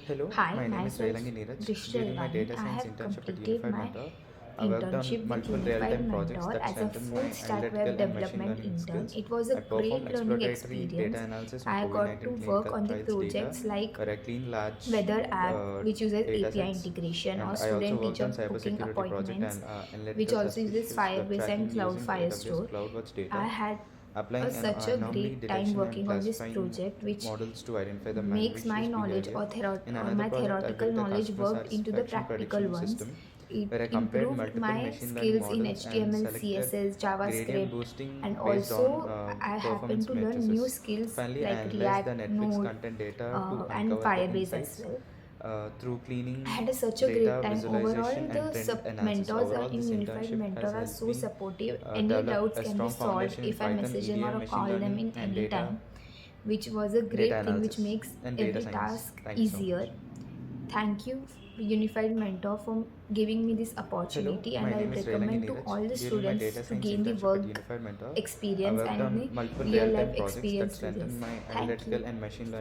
Hello, Hi, my name is myself RELANGI NEERAJ. During my Rishdalwani. data I science have internship at completed Unified my Mentor, I worked on internship with multiple Unified real-time projects Mentor that as a strengthened full my stack analytical web and machine development learning intern. skills. It was a I performed great learning exploratory data experience. analysis on I got COVID-19 to clinical work on the trials data, projects like where I cleaned large weather app, which uses data API sets, integration, or and I also student worked teacher on booking cybersecurity project appointments, and which analytical also uses suspicious web Firebase and tracking Cloud using AWS Firestore. CloudWatch I data, had applying an such a anomaly great time detection and working on this classifying project, which models to identify the makes my malicious knowledge behavior. In or another my project, I theoretical built a knowledge customer worked into the satisfaction practical prediction ones. system It where I compared improved multiple my machine learning skills in models and HTML, selected CSS, gradient JavaScript, boosting and based on also I happened performance to learn new matrices. skills Finally, I like analyzed the React, Netflix Node, content data to and uncover the Firebase as insights well. through I cleaning, had such a great data time. visualization, Overall, and the trend analysis. mentors Overall, in this Unified internship has Mentor are helped so me supportive. Any develop doubts a can be strong solved foundation in if I Python, message them EDA, or machine call them learning, in and any data time, which was a data great thing which analysis makes and data every science. task Thank you so easier. much. Thank you, Unified Mentor, for giving me this Hello, opportunity, and my I name would is Relangi recommend to Neeraj. all the During my students data to science gain the internship at work Unified Mentor, I experience worked and on the multiple real real-time life projects that experience strengthened results. my Thank analytical you. and machine learning